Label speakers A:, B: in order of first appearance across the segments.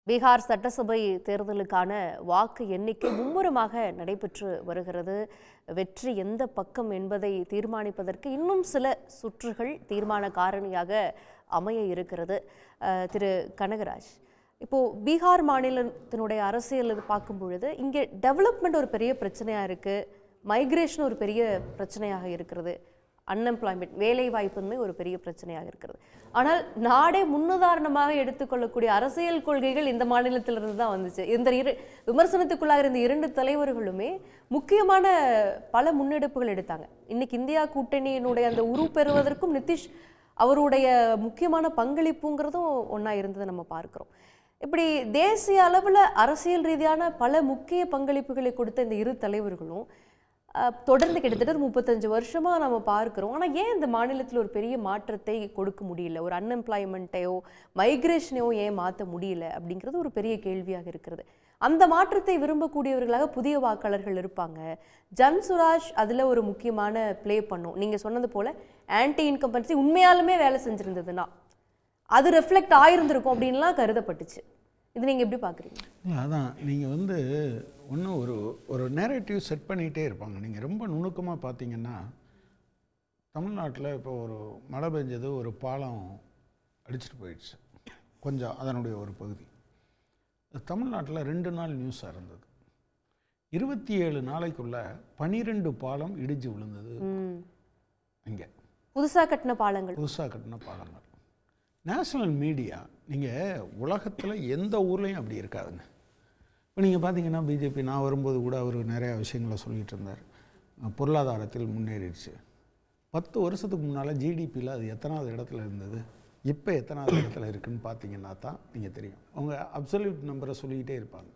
A: பீகார் சட்டசபை தேர்தலுக்கான வாக்கு எண்ணிக்கை மும்முரமாக நடைபெற்று வருகிறது. வெற்றி எந்த பக்கம் என்பதை தீர்மானிப்பதற்கு இன்னும் சில சுற்றுகள் தீர்மான காரணியாக அமைய இருக்கிறது. திரு கனகராஜ், இப்போ பீகார் மாநிலத்தினுடைய அரசியல் பார்க்கும் பொழுது இங்கே டெவலப்மெண்ட் ஒரு பெரிய பிரச்சனையாக இருக்குது, மைக்ரேஷன் ஒரு பெரிய பிரச்சனையாக இருக்கிறது, அன்எம்ப்ளாய்மெண்ட் வேலை வாய்ப்புமே ஒரு பெரிய பிரச்சனையாக இருக்கிறது. ஆனால் நாடே முன்னுதாரணமாக எடுத்துக்கொள்ளக்கூடிய அரசியல் கொள்கைகள் இந்த மாநிலத்திலிருந்து தான் வந்துச்சு. இந்த விமர்சனத்துக்குள்ளாக இருந்த இரண்டு தலைவர்களுமே முக்கியமான பல முன்னெடுப்புகள் எடுத்தாங்க. இன்னைக்கு இந்தியா கூட்டணியினுடைய அந்த உரு பெறுவதற்கும் நிதிஷ் அவருடைய முக்கியமான பங்களிப்புங்கிறதும் ஒன்றா இருந்ததை நம்ம பார்க்குறோம். இப்படி தேசிய அளவில் அரசியல் ரீதியான பல முக்கிய பங்களிப்புகளை கொடுத்த இந்த இரு தலைவர்களும் தொடர்ந்து கிட்டத்தட்ட 35 வருஷமாக நம்ம பார்க்குறோம். ஆனால் ஏன் இந்த மாநிலத்தில் ஒரு பெரிய மாற்றத்தை கொடுக்க முடியல, ஒரு அன்எம்ப்ளாய்மெண்ட்டையோ மைக்ரேஷனையோ ஏன் மாற்ற முடியல அப்படிங்கிறது ஒரு பெரிய கேள்வியாக இருக்கிறது. அந்த மாற்றத்தை விரும்பக்கூடியவர்களாக புதிய வாக்காளர்கள் இருப்பாங்க. ஜன்சுராஜ் அதில் ஒரு முக்கியமான ப்ளே பண்ணும். நீங்கள் சொன்னது போல் ஆன்டி இன்கம்பன்சி உண்மையாலுமே வேலை செஞ்சுருந்ததுன்னா அது ரெஃப்ளெக்ட் ஆகிருந்திருக்கும் அப்படின்லாம் கருதப்பட்டுச்சு. இது நீங்கள் எப்படி பார்க்குறீங்க?
B: அதான் நீங்கள் ஒன்றும் ஒரு நேரேட்டிவ் செட் பண்ணிகிட்டே இருப்பாங்க. நீங்கள் ரொம்ப நுணுக்கமாக பார்த்தீங்கன்னா, தமிழ்நாட்டில் இப்போ ஒரு மழை பெஞ்சது, ஒரு பாலம் அடிச்சுட்டு போயிடுச்சு, கொஞ்சம் அதனுடைய ஒரு பகுதி. தமிழ்நாட்டில் 2 நாள் நியூஸாக இருந்தது. 27 நாளைக்குள்ள 12 பாலம் இடிஞ்சு விழுந்தது. இங்கே
A: புதுசாக கட்டின பாலங்கள்
B: நேஷ்னல் மீடியா நீங்கள் உலகத்தில் எந்த ஊர்லேயும் அப்படி இருக்காதுங்க. இப்போ நீங்கள் பார்த்தீங்கன்னா பிஜேபி, நான் வரும்போது கூட அவர் நிறையா விஷயங்களை சொல்லிகிட்டு இருந்தார். பொருளாதாரத்தில் முன்னேறிடுச்சு. 10 வருஷத்துக்கு முன்னால் ஜிடிபியில் அது எத்தனாவது இடத்துல இருந்தது, இப்போ எத்தனாவது இடத்துல இருக்குதுன்னு பார்த்தீங்கன்னா தான் நீங்கள் தெரியும். அவங்க அப்சல்யூட் நம்பரை சொல்லிக்கிட்டே இருப்பாங்க.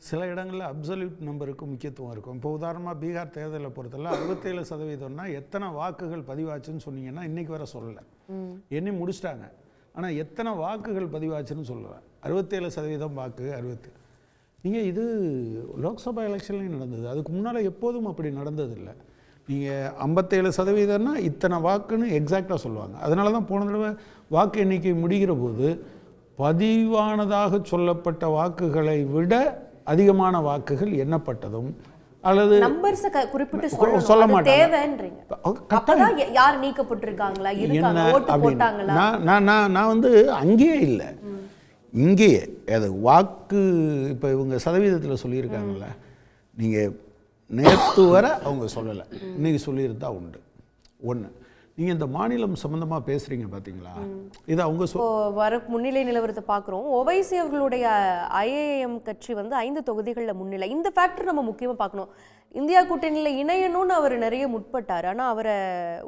B: சில இடங்களில் அப்சல்யூட் நம்பருக்கு முக்கியத்துவம் இருக்கும். இப்போ உதாரணமாக பீகார் தேர்தலை பொறுத்தவரை 67% எத்தனை வாக்குகள் பதிவாச்சுன்னு சொன்னீங்கன்னா இன்றைக்கி வர சொல்லலை, எண்ணி முடிச்சிட்டாங்க. ஆனால் எத்தனை வாக்குகள் பதிவாச்சுன்னு சொல்லலை. 67% வாக்கு 60. நீங்கள் இது லோக்சபா எலெக்ஷன்லேயும் நடந்தது, அதுக்கு முன்னால் எப்போதும் அப்படி நடந்ததில்லை. நீங்கள் 57%னா இத்தனை வாக்குன்னு எக்ஸாக்டாக சொல்லுவாங்க. அதனால தான் போன தடவை வாக்கு எண்ணிக்கை முடிகிற போது பதிவானதாக சொல்லப்பட்ட வாக்குகளை விட அதிகமான வாக்குகள் எண்ணப்பட்டதும் அல்லது சொல்ல மாட்டேன். நான் அங்கேயே இல்லை, இங்கேயே அது வாக்கு இப்போ இவங்க சதவீதத்தில் சொல்லியிருக்காங்கல்ல, நீங்கள் நேற்று வர அவங்க சொல்லலை, இன்னைக்கு சொல்லியிருந்தா உண்டு. ஒன்று, நீங்கள் இந்த மாநிலம் சம்மந்தமாக பேசுகிறீங்க பார்த்தீங்களா, இது அவங்க
A: வர முன்னிலை நிலவரத்தை பார்க்குறோம். ஓவைசி அவர்களுடைய ஐஏஎம் கட்சி 5 தொகுதிகளில் முன்னிலை. இந்த ஃபேக்டர் நம்ம முக்கியமாக பார்க்கணும். இந்தியா கூட்டணியில் இணையணும்னு அவர் நிறைய முற்பட்டார், ஆனால் அவரை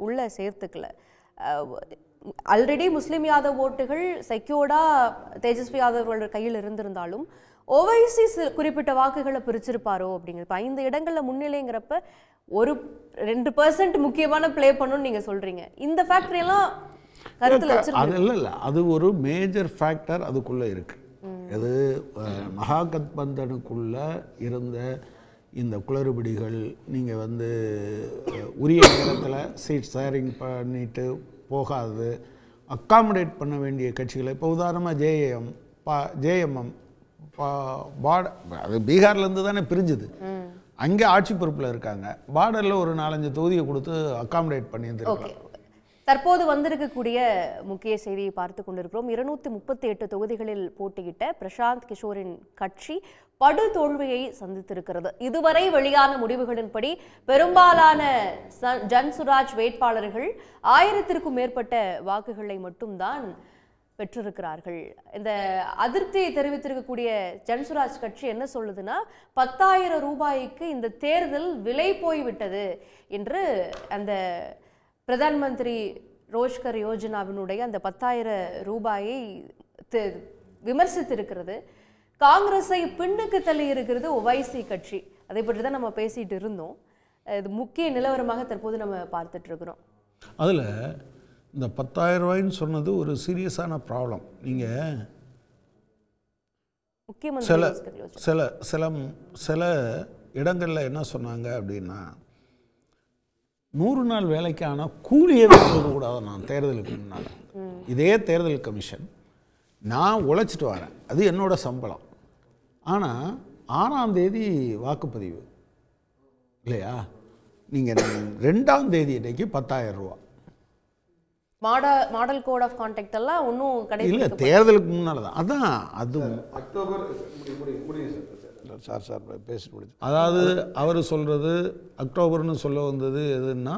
A: உள்ள சேர்த்துக்கல. ஆல்ரெடி முஸ்லீம் யாதவ் ஓட்டுகள் செக்யூர்டாக தேஜஸ்வி யாதவ் கையில் இருந்திருந்தாலும் ஓவைசி குறிப்பிட்ட வாக்குகளை பிரிச்சிருப்பாரோ அப்படிங்கிறது. 5 இடங்களில் முன்னிலைங்கிறப்ப ஒரு 2% முக்கியமான ப்ளே பண்ணணும்னு நீங்கள் சொல்கிறீங்க. இந்த ஃபேக்டர் எல்லாம் கருத்தில்
B: அது இல்லை, அது ஒரு மேஜர் ஃபேக்டர் அதுக்குள்ளே இருக்குது. அது மகாகத்பந்தனுக்குள்ளே இருந்த இந்த குளறுபடிகள், நீங்கள் உரிய நேரத்தில் சீட் ஷேரிங் பண்ணிட்டு போகாது, அக்காமடேட் பண்ண வேண்டிய கட்சிகளை, இப்போ உதாரணமாக ஜேஎம்எம் அது பீகார்லேருந்து தானே பிரிஞ்சுது, அங்கே ஆட்சி பொறுப்பில் இருக்காங்க, பார்டரில் ஒரு 4-5 தொகுதியை கொடுத்து அக்காமடேட் பண்ணியிருந்திருக்காங்க.
A: தற்போது வந்திருக்கக்கூடிய முக்கிய செய்தியை பார்த்து கொண்டிருக்கிறோம். 238 தொகுதிகளில் போட்டியிட்ட பிரசாந்த் கிஷோரின் கட்சி படுதோல்வியை சந்தித்திருக்கிறது. இதுவரை வெளியான முடிவுகளின்படி பெரும்பாலான ஜன்சுராஜ் வேட்பாளர்கள் 1000க்கும் மேற்பட்ட வாக்குகளை மட்டும்தான் பெற்றிருக்கிறார்கள். இந்த அதிருப்தியை தெரிவித்திருக்கக்கூடிய ஜன்சுராஜ் கட்சி என்ன சொல்லுதுன்னா, 10,000 ரூபாய்க்கு இந்த தேர்தல் விலை போய்விட்டது என்று அந்த பிரதான் மந்திரி ரோஜ்கர் யோஜனாவினுடைய அந்த 10,000 ரூபாயை விமர்சித்திருக்கிறது. காங்கிரஸை பின்னுக்கு தள்ளி இருக்கிறது ஓவைசி கட்சி. அதை பற்றி தான் நம்ம பேசிட்டு இருந்தோம். இது முக்கிய நிலவரமாக தற்போது நம்ம பார்த்துட்டு இருக்கிறோம்.
B: அதில் இந்த 10,000 ரூபாய்ன்னு சொன்னது ஒரு சீரியஸான ப்ராப்ளம். நீங்கள் சில இடங்களில் என்ன சொன்னாங்க அப்படின்னா, 100 நாள் வேலைக்கான கூலியை கொடுக்கக்கூடாது. நான் தேர்தலுக்கு முன்னால் இதே தேர்தல் கமிஷன் நான் உழைச்சிட்டு வரேன், அது என்னோட சம்பளம். ஆனால் 6ஆம் தேதி வாக்குப்பதிவு இல்லையா, நீங்கள் 2ஆம் தேதி இன்னைக்கு 10,000 ரூபா.
A: மாடல் கோட் ஆஃப் கான்டாக்ட் எல்லாம் ஒன்றும்
B: இல்லை,
A: கிடையாது.
B: தேர்தலுக்கு முன்னால் தான். அதான் அது
C: அக்டோபர் சார் பேசி முடிச்சு.
B: அதாவது அவர் சொல்கிறது அக்டோபர்னு சொல்ல வந்தது எதுன்னா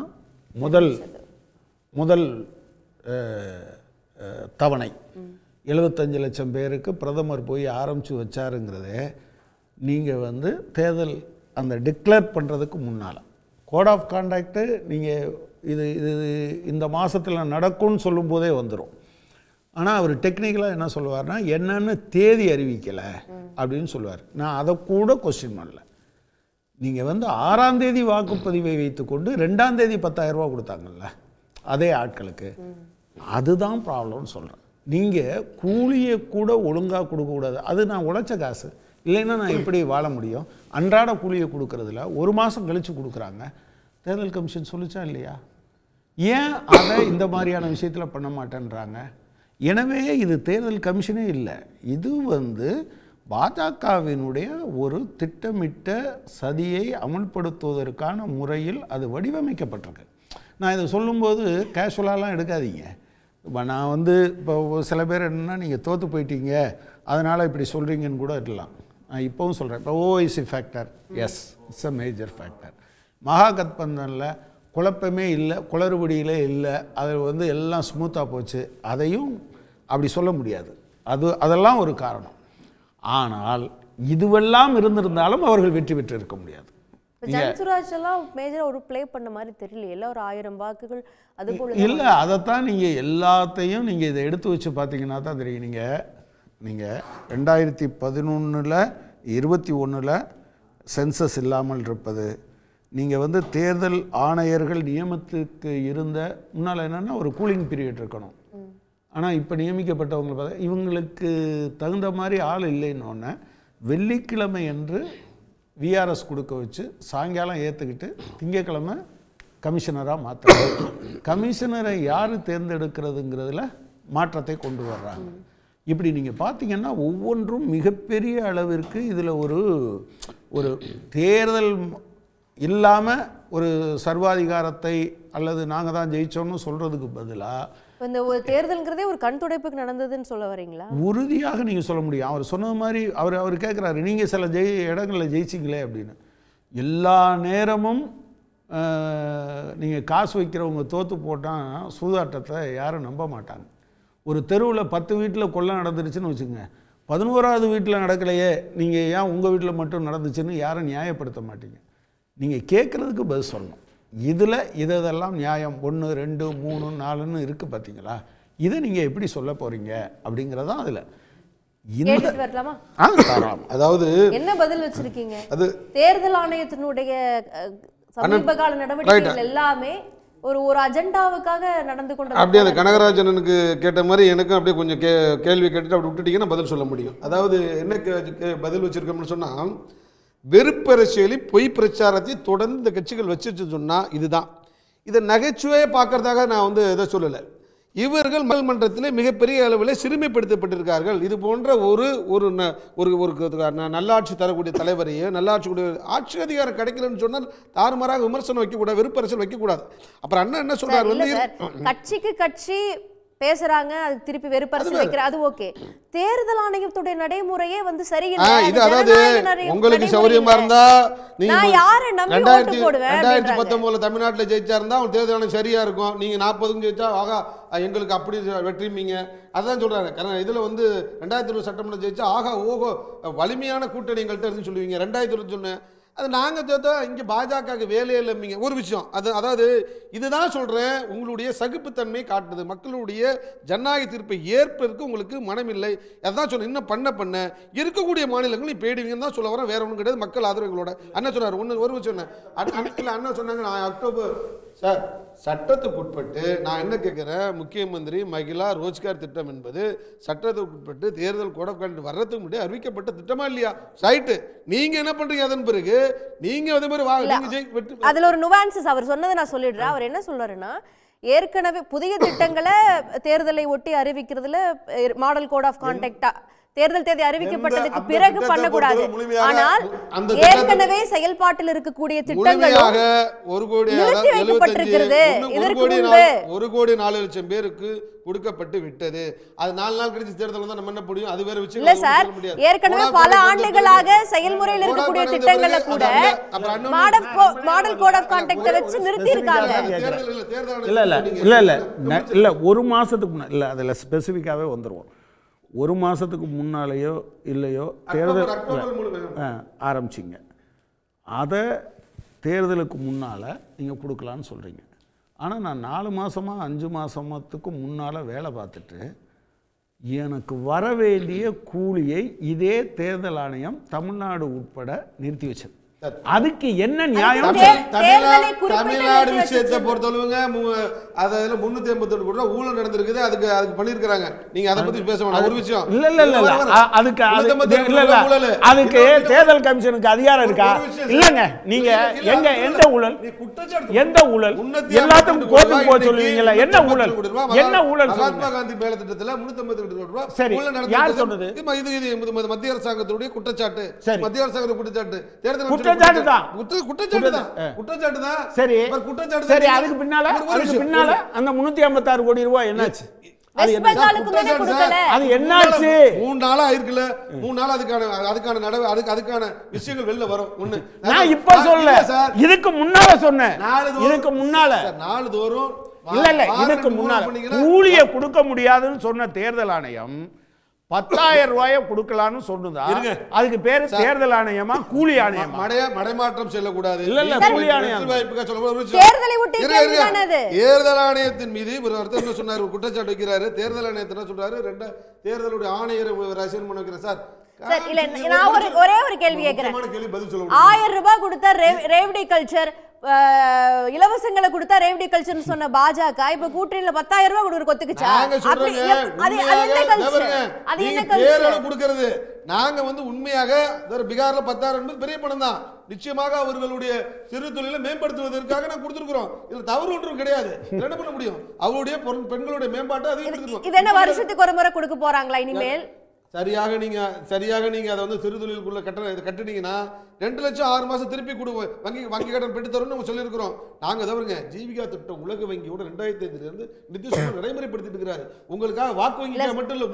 B: முதல் தவணை 75 லட்சம் பேருக்கு பிரதமர் போய் ஆரம்பித்து வச்சாருங்கிறதே நீங்கள் தேர்தல் அந்த டிக்ளேர் பண்ணுறதுக்கு முன்னால் கோட் ஆஃப் கான்டாக்டு நீங்கள் இது இந்த மாதத்தில் நடக்கும்னு சொல்லும்போதே வந்துடும். ஆனால் அவர் டெக்னிக்கலாக என்ன சொல்லுவார்னா என்னன்னு தேதி அறிவிக்கலை அப்படின்னு சொல்லுவார். நான் அதை கூட கொஸ்டின் பண்ணல. நீங்கள் 6ஆம் தேதி வாக்குப்பதிவை வைத்துக்கொண்டு 2ஆம் தேதி 10,000 ரூபா கொடுத்தாங்கல்ல அதே ஆட்களுக்கு, அதுதான் ப்ராப்ளம்னு சொல்கிறேன். நீங்கள் கூலியை கூட ஒழுங்காக கொடுக்கக்கூடாது. அது நான் உழைச்ச காசு, இல்லைன்னா நான் எப்படி வாழ முடியும்? அன்றாட கூலியை கொடுக்கறதில்ல, ஒரு மாதம் கழித்து கொடுக்குறாங்க. தேர்தல் கமிஷன் சொல்லிச்சா இல்லையா? ஏன் அதை இந்த மாதிரியான விஷயத்தில் பண்ண மாட்டேன்றாங்க? எனவே இது தேர்தல் கமிஷனே இல்லை, இது பாஜகவினுடைய ஒரு திட்டமிட்ட சதியை அமல்படுத்துவதற்கான முறையில் அது வடிவமைக்கப்பட்டிருக்கு. நான் இதை சொல்லும்போது கேஷுவலாலாம் எடுக்காதீங்க. இப்போ நான் இப்போ சில பேர் என்னென்னா நீங்கள் தோற்று போயிட்டீங்க அதனால் இப்படி சொல்கிறீங்கன்னு கூட இருக்கலாம். நான் இப்போவும் சொல்கிறேன். இப்போ OIC factor, yes, it's a major factor. மகாகத்பந்தனில் குழப்பமே இல்லை, குளறுபடியிலே இல்லை, அது எல்லாம் ஸ்மூத்தாக போச்சு, அதையும் அப்படி சொல்ல முடியாது. அதெல்லாம் ஒரு காரணம். ஆனால் இதுவெல்லாம் இருந்திருந்தாலும் அவர்கள் வெற்றி பெற்று இருக்க முடியாது.
A: ஜன்சுராஜ் எல்லாம் மேஜரா ஒரு ப்ளே பண்ண மாதிரி தெரியல. எல்லாம் ஒரு 1000 வாக்குகள் அது போல
B: இல்லை. அதைத்தான் நீங்கள் எல்லாத்தையும் நீங்கள் இதை எடுத்து வச்சு பார்த்தீங்கன்னா தான் தெரியும். நீங்கள் 2011 21 சென்சஸ் இல்லாமல் இருப்பது, நீங்கள் தேர்தல் ஆணையர்கள் நியமத்துக்கு இருந்த முன்னால் என்னென்னா ஒரு கூலிங் பீரியட் இருக்கணும். ஆனால் இப்போ நியமிக்கப்பட்டவங்களை பார்த்தா இவங்களுக்கு தகுந்த மாதிரி ஆள் இல்லைன்னொன்னே வெள்ளிக்கிழமை என்று விஆர்எஸ் கொடுக்க வச்சு சாயங்காலம் ஏற்றுக்கிட்டு திங்கக்கிழமை கமிஷனராக மாற்றுறாங்க. கமிஷனரை யார் தேர்ந்தெடுக்கிறதுங்கிறதுல மாற்றத்தை கொண்டு வர்றாங்க. இப்படி நீங்கள் பார்த்தீங்கன்னா ஒவ்வொன்றும் மிகப்பெரிய அளவிற்கு இதில் ஒரு தேர்தல் இல்லாமல் ஒரு சர்வாதிகாரத்தை அல்லது நாங்கள் தான் ஜெயிச்சோம்னு சொல்கிறதுக்கு பதிலாக
A: இந்த ஒரு தேர்தல்ங்கிறதே ஒரு கண் துடைப்புக்கு நடந்ததுன்னு சொல்ல வரீங்களா?
B: உறுதியாக நீங்கள் சொல்ல முடியும். அவர் சொன்ன மாதிரி அவர் கேட்குறாரு, நீங்கள் சில இடங்களில் ஜெயிச்சிங்களே அப்படின்னு. எல்லா நேரமும் நீங்கள் காசு வைக்கிறவங்க தோற்று போட்டால் சூதாட்டத்தை யாரும் நம்ப மாட்டாங்க. ஒரு தெருவில் 10 வீட்டில் கொள்ளை நடந்துருச்சுன்னு வச்சுங்க, 11ஆவது வீட்டில் நடக்கலையே, நீங்கள் ஏன் உங்கள் வீட்டில் மட்டும் நடந்துச்சுன்னு யாரும் நியாயப்படுத்த மாட்டீங்க. நீங்கள் கேட்குறதுக்கு பதில் சொல்லணும். இதில் இதெல்லாம் நியாயம் 1 2 3 4ன்னு இருக்குது பார்த்தீங்களா, இதை நீங்கள் எப்படி சொல்ல போகிறீங்க அப்படிங்கிறதான் அதில்
C: அதாவது
A: என்ன பதில் வச்சிருக்கீங்க? அது தேர்தல் ஆணையத்தினுடைய சமீபகால நடவடிக்கைகள் எல்லாமே ஒரு அஜெண்டாவுக்காக நடந்து கொண்டு
C: அப்படியே அந்த கனகராஜனுக்கு கேட்ட மாதிரி எனக்கும் அப்படியே கொஞ்சம் கேள்வி கேட்டுட்டு அப்படி விட்டுட்டீங்கன்னா பதில் சொல்ல முடியும். அதாவது என்ன பதில் வச்சிருக்கோம்னு சொன்னால், வெறுப்பரசியலி பொய் பிரச்சாரத்தை தொடர்ந்து இந்த கட்சிகள் வச்சுட்டு சொன்னால் இதுதான். இதை நகைச்சுவையை பார்க்கறதாக நான் எதை சொல்லலை. இவர்கள் மன்றத்தில் மிகப்பெரிய அளவில் சிறுமைப்படுத்தப்பட்டிருக்கார்கள். இது போன்ற ஒரு நல்லாட்சி தரக்கூடிய தலைவரையோ நல்லாட்சி ஆட்சி அதிகாரம் கிடைக்கலன்னு சொன்னால் தாறுமாறாக விமர்சனம் வைக்கக்கூடாது, வெறுப்பரசியல் வைக்கக்கூடாது. அப்புறம் அண்ணா என்ன சொல்றாரு,
A: கட்சிக்கு கட்சி பேசுறாங்க, அது திருப்பி வெறுப்பரசியல் வைக்கிற அது ஓகே. தேர்தல் ஆணையத்துடைய நடைமுறையே சரியில்லை.
C: இது அதாவது உங்களுக்கு சௌரியமா இருந்தா நீங்க 2019 தமிழ்நாட்டில் ஜெயிச்சா இருந்தா அவங்க தேர்தல் ஆணையம் சரியா இருக்கும். நீங்க 40க்கும் ஜெயிச்சா ஆகா எங்களுக்கு அப்படி வெற்றிமீங்க, அதான் சொல்றாங்க. காரணம் இதுல 2020 சட்டமன்றம் ஜெயிச்சா ஆகா ஓஹோ வலிமையான கூட்டணி எங்கள்கிட்ட இருந்து சொல்லுவீங்க. 2020 சொன்னேன், அது நாங்கள் தேர்தா இங்கே பாஜகவுக்கு வேலையே இல்லைங்க. ஒரு விஷயம் அதாவது இதுதான் சொல்கிறேன், உங்களுடைய சகிப்புத்தன்மை காட்டுது, மக்களுடைய ஜனநாயக தீர்ப்பை ஏற்பதற்கு உங்களுக்கு மனம் இல்லை. அதான் சொன்னேன். இன்னும் பண்ண இருக்கக்கூடிய மாநிலங்கள் நீ போயிடுவீங்கன்னு தான் சொல்ல வரேன், வேற ஒன்றும் கிடையாது. மக்கள் ஆதரவு எங்களோட. அண்ணா சொன்னார் ஒரு விஷயம் இல்லை, அண்ணா சொன்னாங்க நான் அக்டோபர் சார் சட்டத்துக்கு உட்பட்டு நான் என்ன கேட்குறேன், முக்கியமந்திரி மகிழா ரோஜ்கார் திட்டம் என்பது சட்டத்துக்கு உட்பட்டு தேர்தல் கோட் ஆஃப் கான்டக்ட் வர்றதுக்கு முன்னாடி அறிவிக்கப்பட்ட திட்டமா இல்லையா? ரைட்டு, நீங்க என்ன பண்றீங்க? அதன் பிறகு நீங்க அதே மாதிரி
A: அதுல ஒரு நுவான்சஸ் அவர் சொன்னதை நான் சொல்லிடுறேன். அவர் என்ன சொல்றாருன்னா, ஏற்கனவே புதிய திட்டங்களை தேர்தலை ஒட்டி அறிவிக்கிறதுல மாடல் கோட் ஆஃப் கான்டக்டா தேர்தல் தேதி அறிவிக்கப்பட்டதுக்கு பிறகு பண்ணக்கூடாது. ஆனால் ஏற்கனவே செயல்பாட்டில் இருக்கக்கூடிய திட்டங்கள்
C: ஒரு கோடி 4 லட்சம் பேருக்கு கொடுக்கப்பட்டு விட்டது. அது 4 நாள் கழிச்சு தேர்தல் தான் நம்ம என்ன முடியும்? அது வேற விஷயம்
A: இல்ல சார். ஏற்கனவே பல ஆண்டுகளாக செயல்முறையில் இருக்கக்கூடிய திட்டங்களை கூட மாடல் கோட் ஆஃப் கான்டக்ட் வச்சு நிறுத்தி இருக்காங்க.
B: இல்ல ஒரு மாசத்துக்கு முன்னாடி இல்ல அதுல ஸ்பெசிஃபிக்காவே வந்துருவோம். ஒரு மாதத்துக்கு முன்னாலேயோ இல்லையோ தேர்தல் ஆரம்பிச்சிங்க, அதை தேர்தலுக்கு முன்னால் நீங்கள் கொடுக்கலான்னு சொல்கிறீங்க. ஆனால் நான் 4 மாதமாக 5 மாதத்துக்கு முன்னால் வேலை பார்த்துட்டு எனக்கு வர வேண்டிய கூலியை இதே தேர்தல் ஆணையம் தமிழ்நாடு உட்பட நிறுத்தி வச்சது. அதுக்கு என்ன நியாயம்?
C: தமிழ்நாடு விஷயத்தை பொறுத்தளவுங்க அதுல 387 கோடி ரூபாய் ஊழல் நடந்திருக்குது. அதுக்கு பண்ணிருக்காங்க. நீங்க அதை பத்தி பேச வேண்டாம். ஒரு விஷயம்
B: அதுக்கு தேர்தல் கமிஷனுக்கு அதிகாரம் இருக்கா? இல்லங்க. நீங்க எந்த ஊழல் எல்லாத்துக்கும் கோர்ட்டுக்கு போய் சொல்லுவீங்களா? என்ன ஊழல்?
C: மகாத்மா காந்தி மேல திட்டத்துல 387 கோடி ரூபாய்
B: சரி, யார் சொன்னது?
C: இது மத்திய அரசாங்கத்துடைய குற்றச்சாட்டு. மத்திய அரசாங்க குற்றச்சாட்டு தேர்தல்
B: குற்றச்சாட்டு தான். சரி, அதுக்கு பின்னால அந்த 356 கோடி ரூபாய் என்னாச்சு? அது என்னாச்சு?
C: 3 நாளா இருக்குல்ல, 3 நாள் அதுக்கான விஷயங்கள் வெளில வரும். ஒண்ணு
B: நான் இப்ப சொல்ல, இதுக்கு முன்னால சொன்னேன். இதுக்கு முன்னால
C: நாளுதோறும்
B: இல்ல இதுக்கு முன்னால கூலியை கொடுக்க முடியாதுன்னு சொன்ன தேர்தல் ஆணையம் 10,000 ரூபாயை கொடுக்கலாம்னு சொன்னதா? அதுக்கு பேரு தேர்தல் ஆணையமா கூலி ஆணையமா?
C: மடைமாற்றம் செல்லக்கூடாது.
B: இல்ல கூலி ஆணையம்.
C: தேர்தல் ஆணையத்தின் மீது ஒரு அர்த்தம் என்ன சொன்னார்? ஒரு குற்றச்சாட்டு வைக்கிறாரு. தேர்தல் ஆணையத்தை என்ன சொல்றாரு? தேர்தலுடைய ஆணையரை அசைன் பண்ண வைக்கிறேன் சார்.
A: ஒரே ஒரு கேள்வி கேட்கிறேன். 1000 ரூபாய் கொடுத்த ரேவடி கல்ச்சர் இலவசங்களை கொடுத்தா ரேவடி கல்ச்சர் சொன்ன பாஜக இப்ப கூட்டணியில 10,000 ரூபாய் கொடுக்குற கொத்துக்குச்சா?
C: கொடுக்கிறது நாங்க உண்மையாக பீகார்ல 10,000 என்பது பெரிய பணம் தான். நிச்சயமாக அவர்களுடைய சிறு தொழிலை மேம்படுத்துவதற்காக நான் கொடுத்திருக்கிறோம். இதுல தவறு ஒன்றும் கிடையாது. என்ன பண்ண முடியும்? அவருடைய பெண்களுடைய மேம்பாட்டை அதிகப்படுத்திருக்கோம்.
A: இது என்ன வருஷத்துக்கு ஒரு முறை கொடுக்க போறாங்களா இனிமேல்?
C: சரியாக நீங்க அதை சிறு தொழிலுக்குள்ள கட்டுனீங்கன்னா 2 லட்சம் 6 மாசம் திருப்பி வங்கி கடன் பெற்று தரும் நம்ம சொல்லியிருக்கிறோம். நாங்க தவறுங்க. ஜீவிகா திட்டம் உலக வங்கியோட 2005 இருந்து நிதிஷ்குமார் நடைமுறைப்படுத்திட்டு இருக்கிறாரு. உங்களுக்காக வாக்கு வங்கி மட்டும் இல்ல.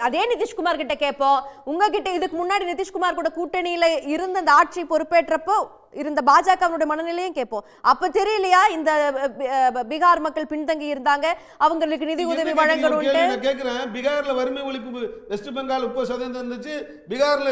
A: அதே நிதிஷ்குமார் கிட்ட கேட்போம். உங்ககிட்ட இதுக்கு முன்னாடி நிதிஷ்குமார் கூட கூட்டணியில இருந்த அந்த ஆட்சி பொறுப்பேற்றப்போ இருந்த பாஜகவுடைய மனநிலையும் கேட்போம். அப்ப தெரியலையா இந்த பீகார் மக்கள் பின்தங்கி இருந்தாங்க, அவங்களுக்கு நிதி உதவி வழங்கணும்?
C: நான் கேக்குறேன். பீகார்ல வறுமை ஒழிப்பு வெஸ்ட் பெங்கால் 30% இருந்துச்சு. பீகார்ல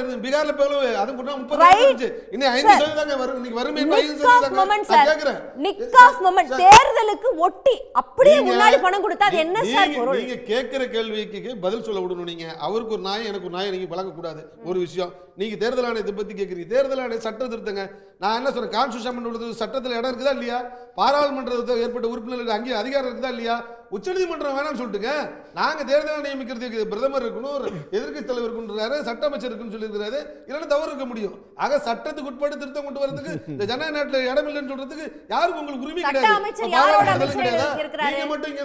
C: அது கூட 30% இருந்துச்சு. இன்னும் 5% வரும். இன்னைக்கு வறுமை 5%
A: தேர்தலுக்கு ஒட்டி அப்படியே முன்னாடி பணம் கொடுத்தா அது என்ன சார் பொருள்?
C: நீங்க கேக்குற கேள்விக்கு பதில் சொல்ல விடணும். நீங்க அவருக்கு ஒரு நாய் எனக்கு ஒரு நாய் நீங்க வழங்க கூடாது. ஒரு விஷயம் நீங்க தேர்தல் ஆணையத்தை பத்தி கேக்குறீங்க. தேர்தல் ஆணைய சட்ட திருத்தங்க. நான் என்ன சொல்றேன்? கான்ஸ்டிடியூஷன் சட்டத்தில் இடம் இருக்குதா இல்லையா? பாராளுமன்றத்தில் ஏற்பட்ட உறுப்பினர்களுக்கு அங்கே அதிகாரம் இருக்குதா இல்லையா? உச்சநீதிமன்றம் வேணாம்னு சொல்லிட்டுங்க. நாங்க தேர்தல் நியமிக்கிறதுக்கு பிரதமர் இருக்கணும், எதிர்க்கட்சி தலைவர் இருக்குன்றாரு, சட்ட அமைச்சர் இருக்குன்னு சொல்லியிருக்கிறாரு. இல்லைன்னா தவறு இருக்க முடியும். ஆக சட்டத்துக்கு உட்பட்டு திருத்தம் கொண்டு வரதுக்கு இந்த ஜனநாயக நாட்டில் இடம் இல்லைன்னு சொல்றதுக்கு யாருக்கு உங்களுக்கு உரிமை கிடையாது. நீங்க மட்டும் இங்க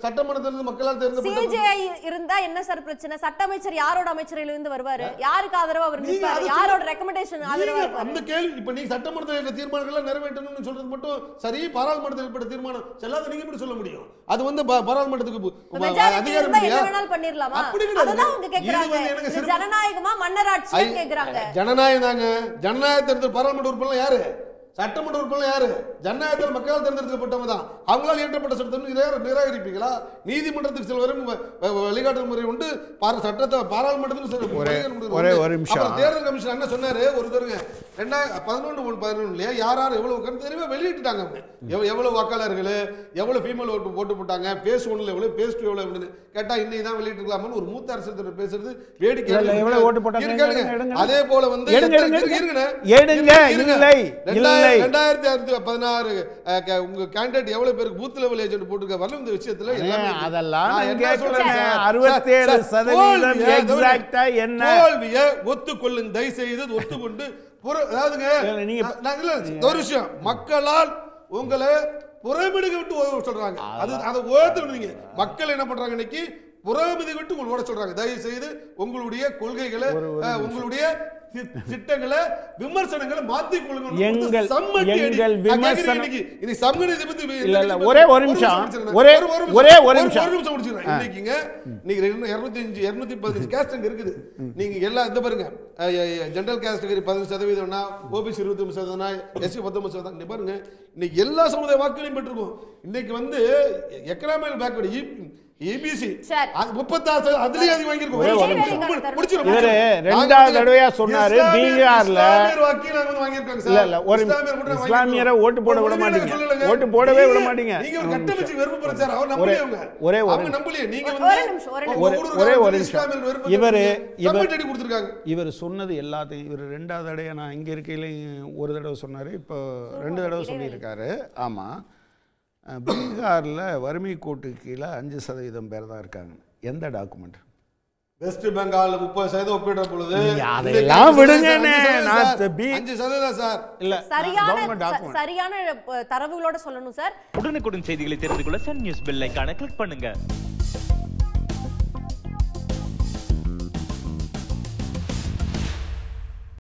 C: சட்டமன்றத்திலிருந்து மக்களால் தேர்ந்தெடுக்கப்பட்ட
A: இருந்தா என்ன சார் பிரச்சனை? சட்ட அமைச்சர் யாரோட அமைச்சரையில இருந்து வருவாரு? யாருக்கு ஆதரவா அவர் நிற்பாரு? யாரோட ரெக்கமெண்டேஷன் ஆதரவா இருப்பாரு? அந்த கேள்வி இப்ப நீங்க சட்டமன்றத்தில் தீர்மானங்கள் நிறைவேற்றணும்னு சொல்றது மட்டும் சரி. பாராளுமன்றத்தில் ஏற்பட்ட தீர்மானம் செல்லாத நீங்க எப்படி சொல்ல முடியும்? அது பாராளுமன்றத்துக்கு அதிகாரம் பண்ணிரலாமா? அதுதான் அவங்க கேக்குறாங்க. ஜனநாயகமா மன்னராட்சியா கேக்குறாங்க.
C: ஜனநாயகம் தாங்க. ஜனநாயகத்தில் பாராளுமன்ற உறுப்பினர் யாரு? சட்டமன்ற உறுப்பினர் யாரு? ஜனநாயகத்தில் மக்களால் தேர்ந்தெடுக்கப்பட்டவங்க தான். அவங்களால் இயற்றப்பட்ட சட்டத்தை நிராகரிப்பீங்களா? நீதிமன்றத்துக்கு செல்வரும் வழிகாட்டு முறை உண்டு. சட்டத்தை பாராளுமன்றத்தில் தேர்தல் கமிஷன் என்ன சொன்னாரு? ஒரு தருங்க 2011 யார் எவ்வளவு கருத்து தெரியுமா வெளியிட்டாங்க. எவ்வளவு வாக்காளர்கள், எவ்வளவு ஃபீமேல் ஓட்டு போட்டாங்க, பேஸ் 1ல எவ்வளவு, பேஸ் 2 எவ்வளவு கேட்டா இன்னைக்கு தான் வெளியிட்டிருக்கலாம்னு ஒரு மூத்த அரசியல் பேசுறது வேடிக்கை. அதே போல 2016 உங்க கேண்டிடேட் எவ்வளவு பேருக்கு பூத் லெவல் ஏஜென்ட் போட்டுருக்க வரல. இந்த விஷயத்துல தோல்வியை ஒத்துக்கொள்ளுங்க. தயவு செய்து ஒத்துக்கொண்டு அதாவதுங்க ஒரு விஷயம், மக்களால் உங்களை புறமிடுக விட்டு ஓட சொல்றாங்க. அதை ஓடுறீங்க. மக்கள் என்ன பண்றாங்க இன்னைக்கு புறமிதை விட்டு உங்களை ஓட சொல்றாங்க. தயவு செய்து உங்களுடைய கொள்கைகளை உங்களுடைய திட்டங்களை விமர்சனங்களை மாத்தி கொள்ளுங்க.
B: ஒரே ஒரு நிமிஷம்
C: முடிச்சிடுறேன். இன்னைக்குங்க நீங்க 215 கேஸ்ட் அங்க இருக்குது. நீங்க எல்லாம் இந்த பாருங்க, ஜெனரல் கேட்டகரி 15%, ஓபிசி 25%, எஸ்சி 19%. பாருங்க இன்னைக்கு எல்லா சமுதாய வாக்குகளையும் பெற்றிருக்கோம். இன்னைக்கு வந்து எக்கனாமிக் பேக்வர்டு EBC 36 அதுலயே அதிகம் வாங்கியிருக்கோம். முடிச்சிரும்.
B: இவரு ரெண்டாவது தடவையா சொன்னாரு பீகார்ல இஸ்லாமியரை ஓட்டு போட விட மாட்டீங்க, ஓட்டு போடவே விட மாட்டீங்க.
C: நீங்க ஒரு கட்டமைச்சு வெறுப்பு பிரச்சாரம் அவர் நம்பலையவங்க.
B: ஒரே
C: அவங்க நம்பலையே. நீங்க வந்து
B: ஒரே ஒரு நிமிஷம்.
C: கொடுத்திருக்காங்க.
B: இவர் சொன்னது எல்லாத்தையும் இவர் ரெண்டாவது தடவை நான் இங்க இருக்கையில ஒரு தடவை சொன்னாரு, இப்போ 2 தடவை சொல்லியிருக்காரு. ஆமா, பீகாரில் வறுமை கோட்டுக்கு கீழே 5% பேர் தான் இருக்காங்க. எந்த டாக்குமெண்ட்?
C: வெஸ்ட் பெங்கால் 30% ஒப்பிடுற பொழுது
B: அதெல்லாம் விடுங்க.
C: 5% சார்.
A: இல்ல சரியான தரவுகளோட சொல்லணும் சார்.
D: உடனுக்குடன் செய்திகளை தெரிந்து கொள்ள சன் நியூஸ் பெல் ஐகானை கிளிக் பண்ணுங்க.